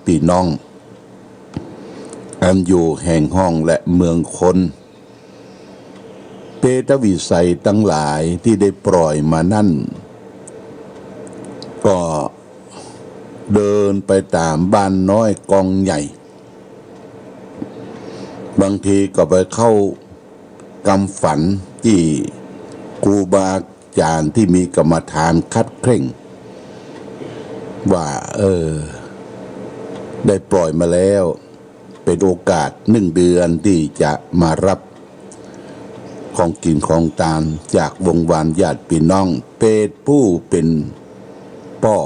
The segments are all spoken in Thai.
พี่น้องอันอยู่แห่งห้องและเมืองคนเปตวิสัยทั้งหลายที่ได้ปล่อยมานั่นก็เดินไปตามบ้านน้อยกองใหญ่บางทีก็ไปเข้ากำฝันที่ครูบาอาจารย์ที่มีกรรมฐานคัดเคร่งว่าได้ปล่อยมาแล้วเป็นโอกาส1 เดือนที่จะมารับของกินของทานจากวงวานญาติพี่น้องเปรตผู้เป็นพ่อ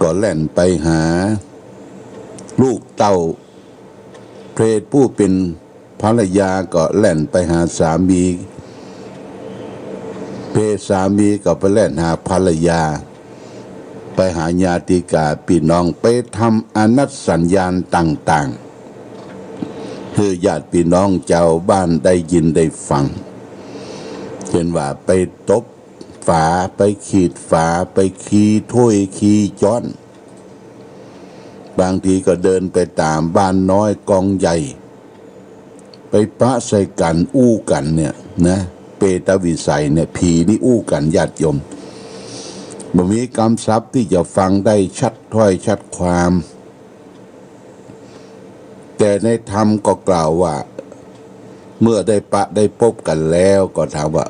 ก็แล่นไปหาลูกเต้าเปรตผู้เป็นภรรยาก็แล่นไปหาสามีเพศสามีก็ไปแล่นหาภรรยาไปหาญาติกาพี่น้องไปทำอนัตสัญญาณต่างๆคือญาติพี่น้องเจ้าบ้านได้ยินได้ฟังเช่นว่าไปตบฝาไปขีดฝาไปขี้ถ้วยขี้จ้อนบางทีก็เดินไปตามบ้านน้อยกองใหญ่ไปปะใส่กันอู้กันเนี่ยนะเปตวิสัยเนี่ยผีนี่อู้กันญาติโยมบ่มีคำศัพท์ที่จะฟังได้ชัดถ้อยชัดความแต่ในธรรมก็กล่าวว่าเมื่อได้ปะได้พบกันแล้วก็ถามว่า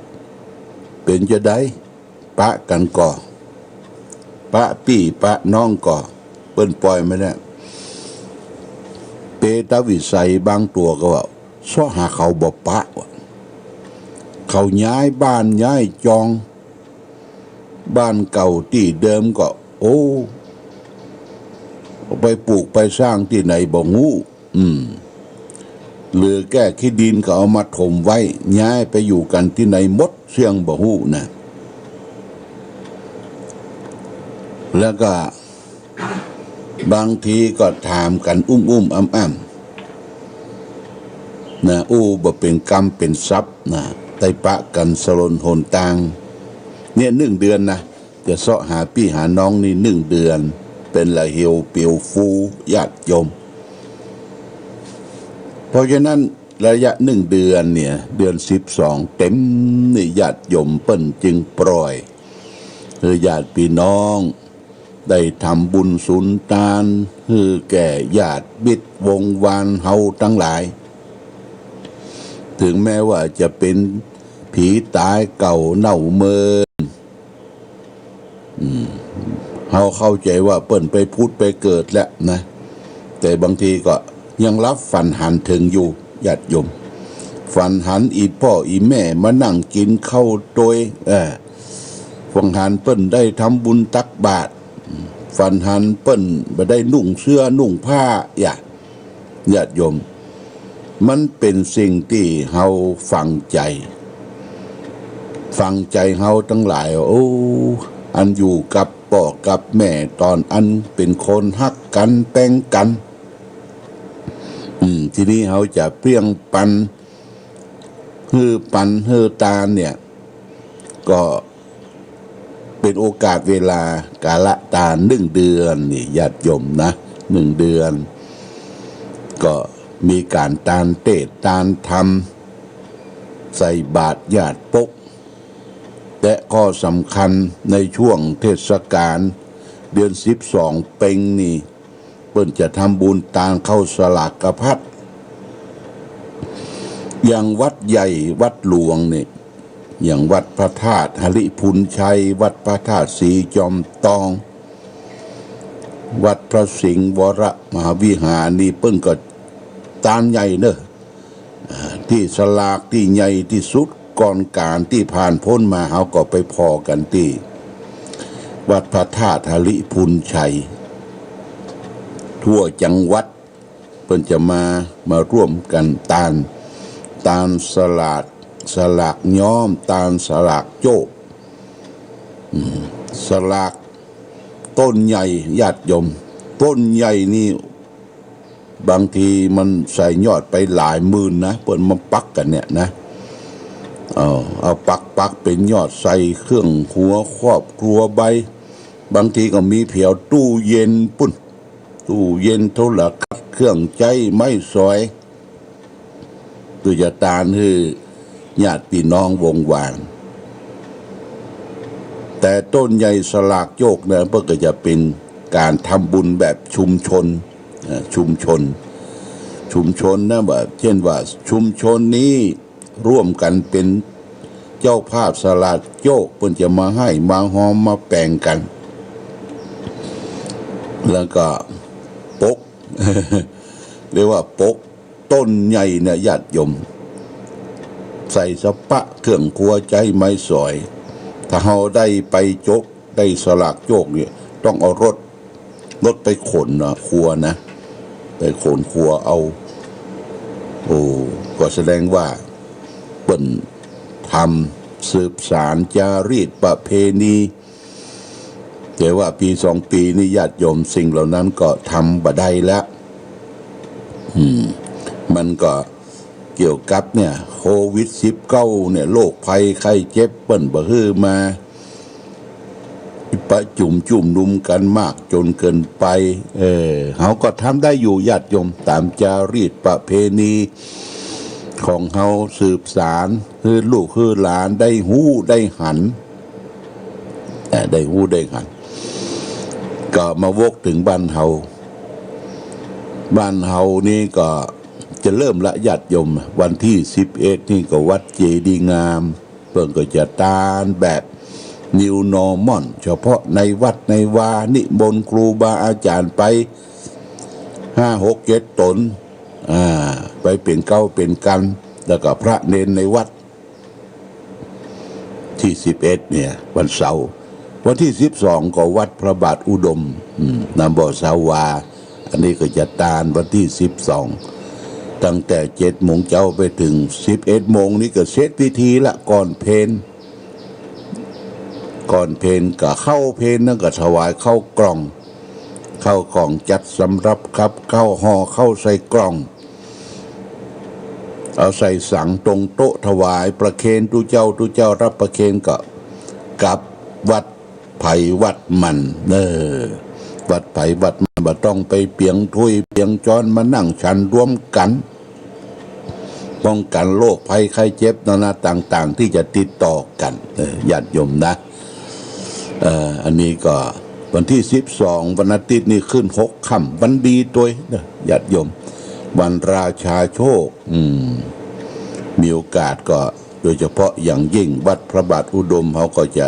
เป็นจะได้ปะกันก่อปะพี่ปะน้องก่อเปิ้นปล่อยไม่ได้เปตวิสัยบางตัวก็ว่าซ้อหาเขาบ่ปะวะเขาย้ายบ้านย้ายจองบ้านเก่าที่เดิมก็ไปปลูกไปสร้างที่ไหนบ่งูเหลือแก้ขี้ดินก็เอามาถมไว้ย้ายไปอยู่กันที่ไหนมดเสียงบ่ฮู้นะแล้วก็บางทีก็ถามกันอ้ำนะบ่เป็นกรรมเป็นทรัพย์นะไตปะกันสลนหนต่างเนี่ย1 เดือนนะจะเสาะหาพี่หาน้องนี่1 เดือนเป็นละเหี่ยวเปียวฟูญาติโยมเพราะฉะนั้นระยะ1 เดือนเนี่ยเดือน12เต็มนี่ญาติโยมเปิ้นจึงปล่อยคือญาติพี่น้องได้ทำบุญสุนทานคือแก่ญาติมิตรวงวานเฮาทั้งหลายถึงแม้ว่าจะเป็นผีตายเก่าเน่าเมินเฮาเข้าใจว่าเปิ้นไปพุทธไปเกิดแล้วนะแต่บางทีก็ยังรับฝันหันถึงอยู่ญาติโยมฝันหันอีพ่ออีแม่มานั่งกินข้าวโดยฝันหันเปิ้นได้ทำบุญตักบาตรฝันหันเปิ้นบ่ได้นุ่งเสื้อนุ่งผ้าญาติโยมมันเป็นสิ่งที่เฮาฟังใจเฮาทั้งหลายอันอยู่กับพ่อกับแม่ตอนอันเป็นคนฮักกันแป้งกันทีนี้เฮาจะเปรี้ยงปันฮือตาเนี่ยก็เป็นโอกาสเวลากาละตา1 เดือนนี่ญาติโยมนะ1 เดือนก็มีการตานเทศน์ตานธรรมใส่บาตรญาติปกและข้อสำคัญในช่วงเทศกาลเดือน12เพ็งนี่เปิ้นจะทำบุญตานเข้าสลากพัดอย่างวัดใหญ่วัดหลวงนี่อย่างวัดพระธาตุหริพุนชัยวัดพระธาตุศรีจอมทองวัดพระสิงห์วรมหาวิหารนี่เปิ้นก็ตานใหญ่เนอะที่สลากที่ใหญ่ที่สุดก่อนการที่ผ่านพ้นมาเฮาก็ไปพอกันที่วัดพระธาตุหริพุนชัยทั่วจังหวัดเพิ่นจะมาร่วมกันตานสลากย้อมตานสลากโจกสลากต้นใหญ่ญาติโยมต้นใหญ่นี่บางทีมันใส่ยอดไปหลายหมื่นนะเปิ้นมาปักกันเนี่ยนะเอาปักเป็นยอดใส่เครื่องหัวครอบครัวใบบางทีก็มีเผียวตู้เย็นปุ่น ตู้เย็นโทรทัศน์เครื่องใจไม้สอยตุจตานคือญาติพี่น้องวงวานแต่ต้นใหญ่สลากโยกเนี่ยเพื่อก็จะเป็นการทำบุญแบบชุมชนนะแบบเช่นว่าชุมชนนี้ร่วมกันเป็นเจ้าภาพสลากโยกเพิ่นจะมาให้มาหอมมาแป่งกันแล้วก็ปก เรียกว่าปกต้นใหญ่เนี่ยญาติโยมใส่สปะเครื่องครัวใจไม้สอยถ้าเราได้ไปโจกได้สลากโจกเนี่ยต้องเอารถไปขนนะครัวนะไปขนครัวเอาก็แสดงว่าเปิ้นทำสืบสารจารีตประเพณีแต่ว่าปี2 ปีนี่ญาติโยมสิ่งเหล่านั้นก็ทำบ่ได้แล้วมันก็เกี่ยวกับเนี่ยโควิด-19เนี่ยโรคภัยไข้เจ็บเปิ้นบ่ฮื้อมาประจุมนุมกันมากจนเกินไปเขาก็ทำได้อยู่ญาติโยมตามจารีตประเพณีของเขาสืบสารคือลูกคือหลานได้หู้ได้หันก็มาวกถึงบ้านเฮานี่ก็จะเริ่มละญาติโยมวันที่11นี่ก็วัดเจดีย์งามเพิ่นก็จะตานแบบNew Normal เฉพาะในวัดในวานิมนต์ครูบาอาจารย์ไป5-6-7 ตนไปเป็นเก้าเป็นกันแล้วก็พระเนนในวัดที่11เนี่ยวันเสาร์วันที่12ก็วัดพระบาทอุดมนำบ่อสาวาอันนี้ก็จะตานวันที่12ตั้งแต่7 โมงเจ้าไปถึง11 โมงนี่ก็เสร็จพิธีละก่อนเพลก็เข้าเพลนั่นก็ถวายเข้ากล่องจัดสำรับครับเข้าห่อเข้าใส่กล่องเอาใส่สังตรงโต๊ะถวายประเคนตุเจ้ารับประเคนก็กับวัดไผ่วัดมันวัดไผ่วัดมันบ่ต้องไปเปียงถ้วยเปียงจ้อนมานั่งฉันร่วมกันป้องกันโรคภัยไข้เจ็บนานาต่างๆที่จะติดต่อกันญาติโยมนะอันนี้ก็วันที่12วันอาทิตย์นี่ขึ้น6 ค่ำวันดีตัวญาติโยมวันราชาโชคมีโอกาสก็โดยเฉพาะอย่างยิ่งวัดพระบาทอุดมเขาก็จะ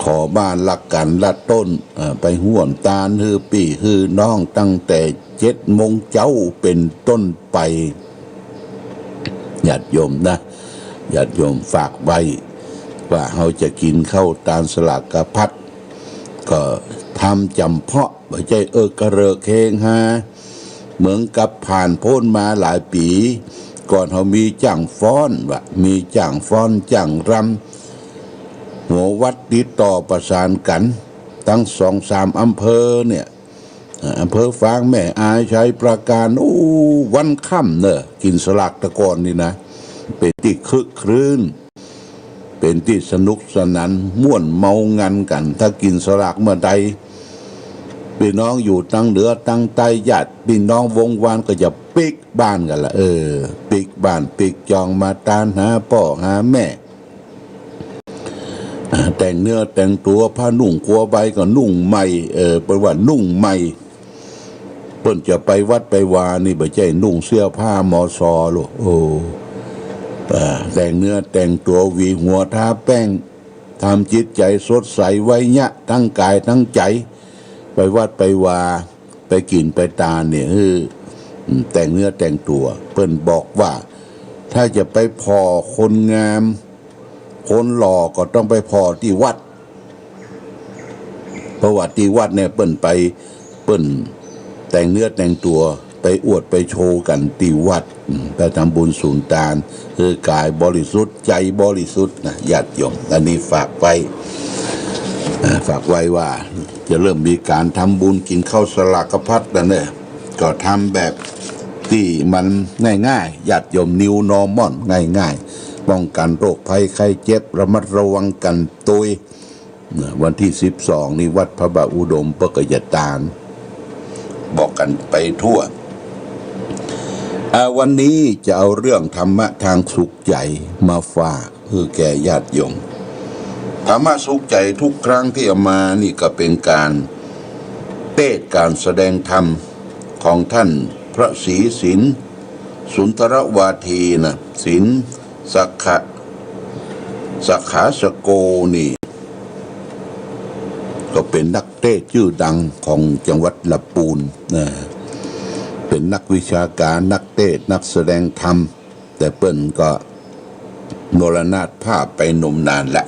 ขอบ้านลักกันลัดต้นไปห่วมตาลฮือปี่ฮือน้องตั้งแต่7 โมงเจ้าเป็นต้นไปญาติโยมนะญาติโยมฝากไว้ว่าเขาจะกินข้าวตาลสลากกระพัดก็ทำจำเพาะไม่ใช่กระเรอเคงฮะเหมือนกับผ่านพ้นมาหลายปีก่อนเขามีจ้างฟ้อนมีจ้างฟ้อนจ้างรำหัววัดติดต่อประสานกันทั้ง2-3 อำเภอเนี่ยอำเภอฟางแม่อายชัยประการวันค่ำเนี่ยกินสลากตะกอนนี่นะเป็นที่คึกครื้นเป็นที่สนุกสนานม่วนเมางันกันถ้ากินสลากเมื่อใดพี่น้องอยู่ตั้งเหนือตั้งใต้ญาติพี่น้องวงวานก็จะปิกบ้านกันละปิกบ้านปิกจองมาตานหาพ่อหาแม่แต่งเนื้อแต่งตัวผ้านุ่งครัวใบก็นุ่งใหม่เป็นว่านุ่งใหม่เพิ่นจะไปวัดไปวานี่บ่ใช่นุ่งเสื้อผ้ามอซอหรอกแต่งเนื้อแต่งตัวหวีหัวทาแป้งทำจิตใจสดใสไว้ยะทั้งกายทั้งใจไปวัดไปวาไปกินไปตาเนี่ยแต่งเนื้อแต่งตัวเพิ่นบอกว่าถ้าจะไปพอคนงามคนหล่อก็ต้องไปพอที่วัดเพราะว่าที่วัดเนี่ยเปิ้นแต่งเนื้อแต่งตัวไปอวดไปโชว์กันที่วัดไปทำบุญสุนทานคือกายบริสุทธิ์ใจบริสุทธิ์นะญาติโยมอันนี้ฝากไว้ว่าจะเริ่มมีการทำบุญกินข้าวสลากกระพัดแล้วเนี่ยก็ทำแบบที่มันง่ายๆญาติโยมNew Normalง่ายๆป้องกันโรคภัยไข้เจ็บระมัดระวังกันตัววันที่12นี่วัดพระบาทอุดมปกยตาน บอกกันไปทั่ววันนี้จะเอาเรื่องธรรมะทางสุขใจมาฝากเพื่อแก่ญาติโยมธรรมะสุขใจทุกครั้งที่เอามานี่ก็เป็นการเทศน์การแสดงธรรมของท่านพระศรีสินสุนทรวาทีนะสินสักขาสโกนี่ก็เป็นนักเทศน์ชื่อดังของจังหวัดลำพูนนะเป็นนักวิชาการนักเทศน์นักแสดงธรรมแต่เปิ้นก็มรณภาพไปนมนานละ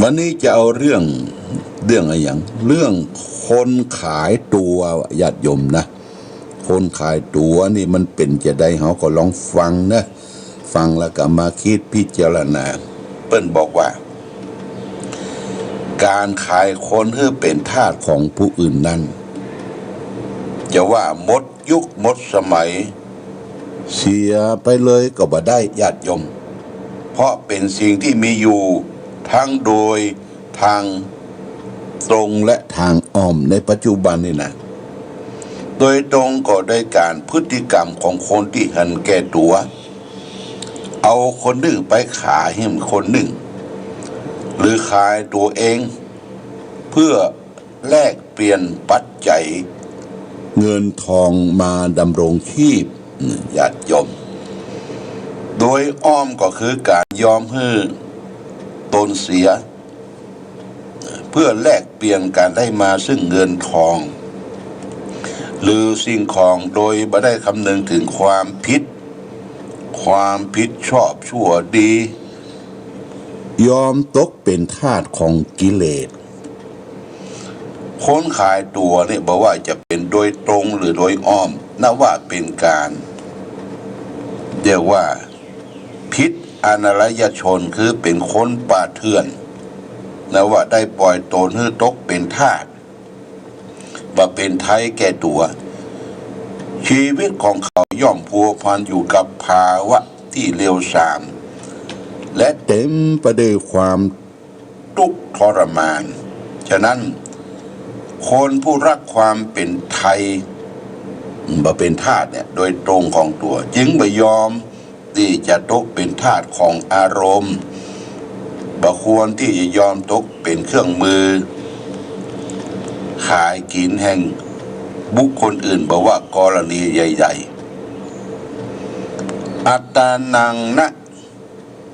วันนี้จะเอาเรื่องอะไรอย่างเรื่องคนขายตัวญาติโยมนะคนขายตัวนี่มันเป็นจะได้เขาก็ลองฟังนะฟังแล้วก็มาคิดพิจารณาเปิ้นบอกว่าการขายคนเพื่อเป็นทาสของผู้อื่นนั้นจะว่าหมดยุคหมดสมัยเสียไปเลยก็บ่ได้ญาติโยมเพราะเป็นสิ่งที่มีอยู่ทั้งโดยทางตรงและทางอ้อมในปัจจุบันนี่นะโดยตรงก็ได้การพฤติกรรมของคนที่หันแก่ตัวเอาคนหนึ่งไปขายให้คนหนึ่งหรือขายตัวเองเพื่อแลกเปลี่ยนปัจจัยเงินทองมาดำรงชีพญาติโยมโดยอ้อมก็คือการยอมให้ตนเสียเพื่อแลกเปลี่ยนการได้มาซึ่งเงินทองหรือสิ่งของโดยไม่ได้คำนึงถึงความผิดชอบชั่วดียอมตกเป็นทาสของกิเลสคนขายตัวเนี่ยบอกว่าจะเป็นโดยตรงหรือโดยอ้อมนับว่าเป็นการเรียกว่าพิษอนาลยชนคือเป็นคนป่าเถื่อนนะว่าได้ปล่อยตนให้ตกเป็นทาสว่าเป็นไทยแก่ตัวชีวิตของเขาย่อมพัวพันอยู่กับภาวะที่เลวทรามและเต็มไปด้วยความทุกข์ทรมานฉะนั้นคนผู้รักความเป็นไทยมาเป็นทาสเนี่ยโดยตรงของตัวจึงไม่ยอมที่จะตกเป็นทาสของอารมณ์บ่ควรที่จะยอมตกเป็นเครื่องมือขายกินแห่งบุคคลอื่นบอกว่ากรณีใหญ่ๆอัตตานังนะ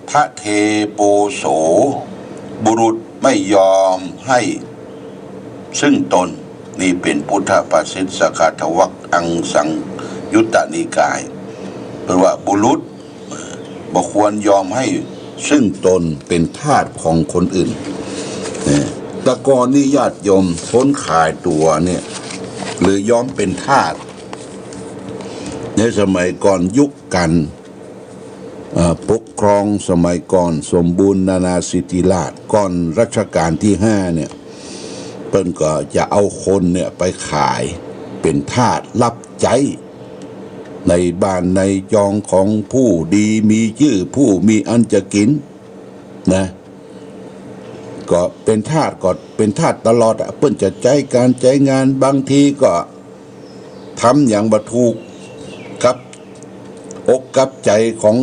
พระเทโปโสบุรุษไม่ยอมให้ซึ่งตนนี่เป็นพุทธภาษิตสกทวัคอังสังยุตตนิกายแปลว่าบุรุษบ่ควรยอมให้ซึ่งตนเป็นทาสของคนอื่นแต่ก่อนนี่ญาติโยมคนขายตัวเนี่ยหรือยอมเป็นทาสในสมัยก่อนยุคกันปกครองสมัยก่อนสมบูรณ์นานาสิทธิราชย์ก่อนรัชกาลที่5เนี่ยเพิ่นก็จะเอาคนเนี่ยไปขายเป็นทาสรับใช้ในบ้านในจองของผู้ดีมีชื่อผู้มีอันจะกินนะก็เป็นทาสตลอดเพิ่นจะใจการใจงานบางทีก็ทำอย่างบ่ถูกกับอกกับใจของ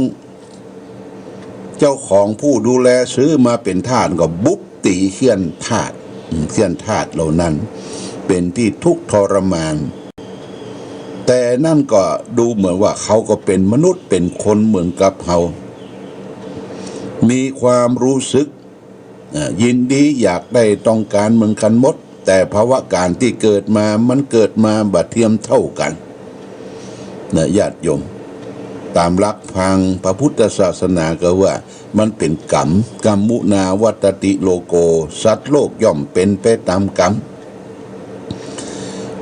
เจ้าของผู้ดูแลซื้อมาเป็นทาสก็บุบตีเขี้ยนทาสเหล่านั้นเป็นที่ทุกข์ทรมานแต่นั่นก็ดูเหมือนว่าเขาก็เป็นมนุษย์เป็นคนเหมือนกับเรามีความรู้สึกยินดีอยากได้ต้องการเหมือนกันหมดแต่ภาวะการที่เกิดมามันเกิดมาบัดเทียมเท่ากันนะญาติโยมตามหลักทางพระพุทธศาสนาก็ว่ามันเป็นกรรมมุนาวัตติโลโกสัตว์โลกย่อมเป็นไปตามกรรม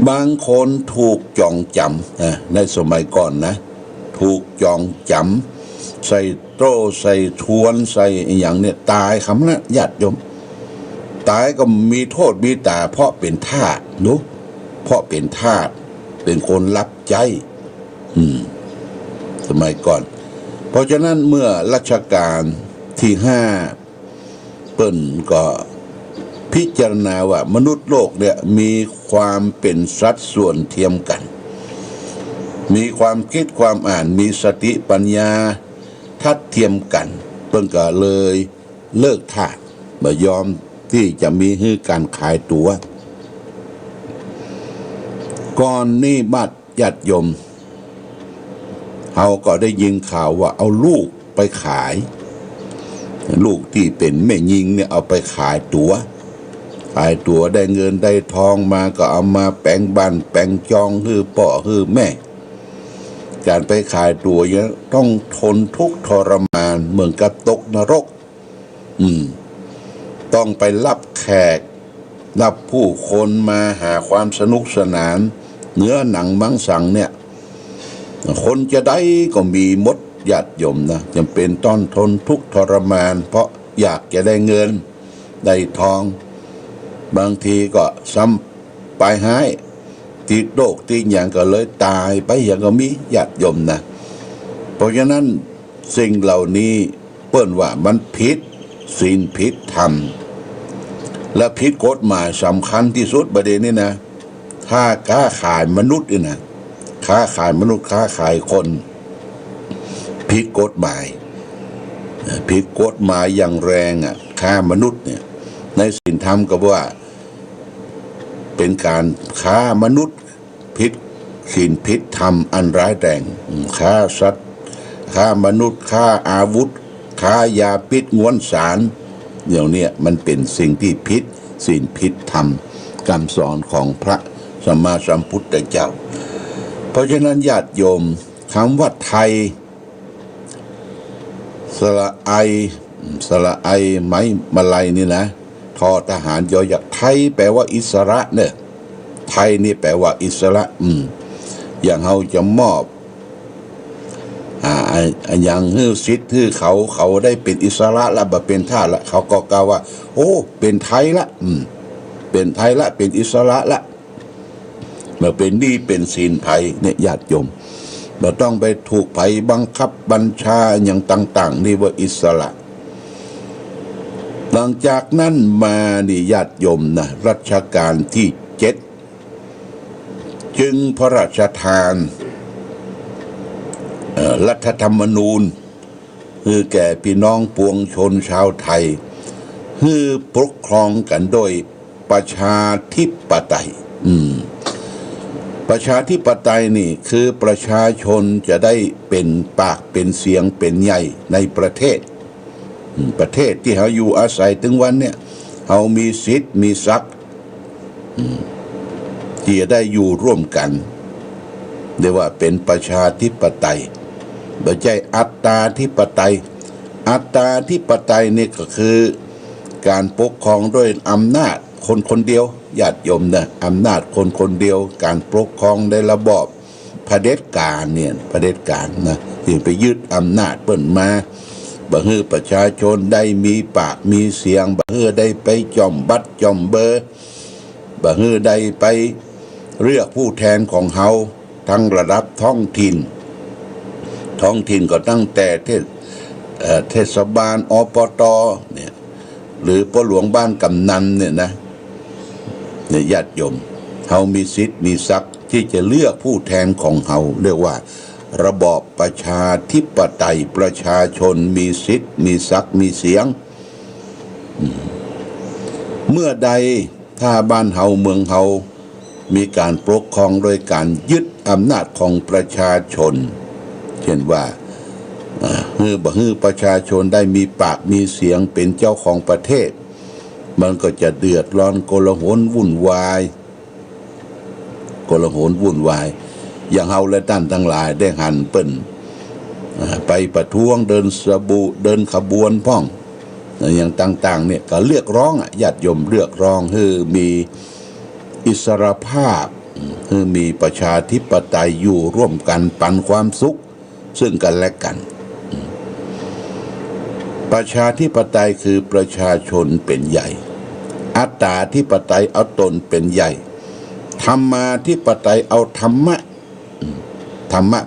บางคนถูกจองจำในสมัยก่อนนะถูกจองจำใส่โตรใส่ทวนใส่อย่างเนี่ยตายคำนั้นญาติโยมตายก็มีโทษมีแต่เพราะเป็นทาสนุเพราะเป็นทาสเป็นคนรับใช้สมัยก่อนเพราะฉะนั้นเมื่อรัชกาลที่5เปิ้นก็ พิจารณาว่ามนุษย์โลกเนี่ยมีความเป็นสัดส่วนเทียมกันมีความคิดความอ่านมีสติปัญญาทัดเทียมกันเพิ่งก็เลยเลิกทาสบ่ยอมที่จะมีให้การขายตัวก่อนนี้บัดญาติโยมเขาก็ได้ยินข่าวว่าเอาลูกไปขายลูกที่เป็นแม่ยิงเนี่ยเอาไปขายตัวได้เงินได้ทองมาก็เอามาแปลงบ้านแปลงจองคือพ่อคือแม่การไปขายตัวเนี่ยต้องทนทุกข์ทรมานเหมือนกับตกนรกต้องไปรับแขกรับผู้คนมาหาความสนุกสนานเนื้อหนังมังสังเนี่ยคนจะได้ก็มีมดญาติโยมนะจำเป็นต้องทนทุกข์ทรมานเพราะอยากจะได้เงินได้ทองบางทีก็ซ้ำไปหายติดโรคติดอย่างก็เลยตายไปอย่างก็มีญาติโยมนะเพราะฉะนั้นสิ่งเหล่านี้เปิ้นว่ามันผิดศีลผิดธรรมและผิดกฎหมายสำคัญที่สุดประเด็นนี้นะถ้าค้าขายมนุษย์นี่นะค้าขายมนุษย์ค้าขายคนผิดกฎหมายอย่างแรงค้ามนุษย์เนี่ยในศีลธรรมก็ว่าเป็นการค้ามนุษย์ผิดศีลผิดธรรมอันร้ายแรงค้าสัตว์ค้ามนุษย์ค้าอาวุธค้ายาพิษง้วนสารเดี๋ยวนี้มันเป็นสิ่งที่ผิดศีลผิดธรรมคำสอนของพระสัมมาสัมพุทธเจ้าเพราะฉะนั้นญาติโยมคำว่าไทยสระไอไม้มาลัยนี่นะทอทหารยอยักษ์ไทยแปลว่าอิสระเนี่ยไทยนี่แปลว่าอิสระอย่างเขาจะมอบอย่างฮื้อซิดฮื้อเขาได้เป็นอิสระละบ่เป็นทาสละเขาก็กล่าวว่าโอ้เป็นไทยละเป็นไทยละเป็นอิสระละเมื่อเป็นนี่เป็นศีลไผเนี่ยญาติโยมเราต้องไปถูกไผบังคับบัญชาอย่างต่างๆนี่ว่าอิสระหลังจากนั้นมานี่ญาติโยมนะรัชกาลที่7จึงพระราชทานรัฐธรรมนูญคือแก่พี่น้องปวงชนชาวไทยคือปกครองกันโดยประชาธิปไตยประชาธิปไตยนี่คือประชาชนจะได้เป็นปากเป็นเสียงเป็นใหญ่ในประเทศที่เขาอยู่อาศัยถึงวันเนี่ยเขามีสิทธิ์มีศักดิ์ที่จะได้อยู่ร่วมกันเรียกว่าเป็นประชาธิปไตยไม่ใช่อัตตาธิปไตยนี่ก็คือการปกครองด้วยอำนาจคนเดียวญาติโยมนะอำนาจคนเดียวการปกครองในระบอบเผด็จการเนี่ยเผด็จการนะที่ไปยึดอำนาจเปิ้นมาบ่ฮื้อประชาชนได้มีปากมีเสียงบ่ฮื้อได้ไปจ่อมบัตรจ่อมเบอร์บ่ฮื้อได้ไปเลือกผู้แทนของเฮาทั้งระดับท้องถิ่นก็ตั้งแต่เทศบาลปตเนี่ยหรือพ่อหลวงบ้านกำนันเนี่ยนะญาติโยมเฮามีสิทธิ์มีศักดิ์ที่จะเลือกผู้แทนของเฮาเรียกว่าระบอบประชาธิปไตยประชาชนมีสิทธิ์มีศักดิ์มีเสียงเมื่อใดถ้าบ้านเฮาเมืองเฮามีการปกครองโดยการยึดอำนาจของประชาชนเช่นว่าฮือประชาชนได้มีปากมีเสียงเป็นเจ้าของประเทศมันก็จะเดือดร้อนโกลาหลวุ่นวายอย่างเฮาและท่านทั้งหลายได้หันเปิ้นไปประท้วงเดินขบวนพ้องอย่างต่างๆเนี่ยก็เรียกร้องญาติโยมเรียกร้องให้มีอิสรภาพให้มีประชาธิปไตยอยู่ร่วมกันปันความสุขซึ่งกันและกันประชาธิปไตยคือประชาชนเป็นใหญ่อัตตาธิปไตยเอาตนเป็นใหญ่ธรรมาธิปไตยเอาธรรมะ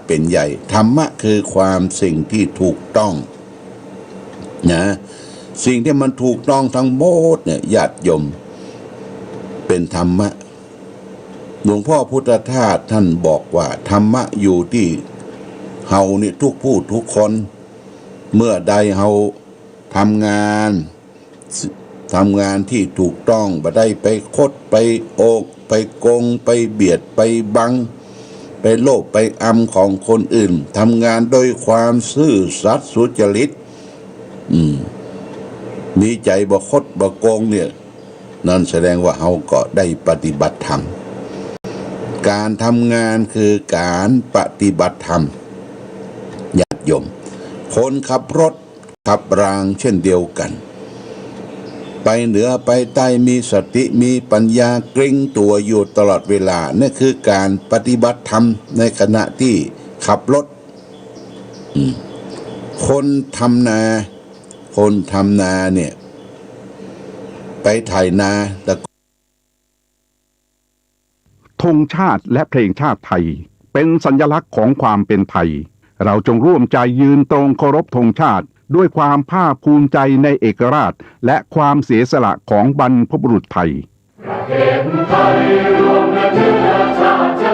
เป็นใหญ่ธรรมะคือความสิ่งที่ถูกต้องนะสิ่งที่มันถูกต้องทั้งหมดเนี่ยญาติโยม เป็นธรรมะหลวงพ่อพุทธทาสท่านบอกว่าธรรมะอยู่ที่เฮานี่ทุกผู้ทุกคนเมื่อใดเฮาทำงานที่ถูกต้องบ่ได้ไปคดไปโอกไปโกงไปเบียดไปบังไปโลภไปอำของคนอื่นทำงานโดยความซื่อสัตย์สุจริตมีใจบ่คดบ่โกงเนี่ยนั่นแสดงว่าเฮาก็ได้ปฏิบัติธรรมการทำงานคือการปฏิบัติธรรมญาติโยมคนขับรถขับรางเช่นเดียวกันไปเหนือไปใต้มีสติมีปัญญาเกร็งตัวอยู่ตลอดเวลานั่นคือการปฏิบัติธรรมในขณะที่ขับรถคนทำนาเนี่ยไปไถนาแล้วธงชาติและเพลงชาติไทยเป็นสัญลักษณ์ของความเป็นไทยเราจงร่วมใจยืนตรงเคารพธงชาติด้วยความภาคภูมิใจในเอกราชและความเสียสละของบรรพบุรุษไทยประเทศไทยรวมและเชื้อชาติ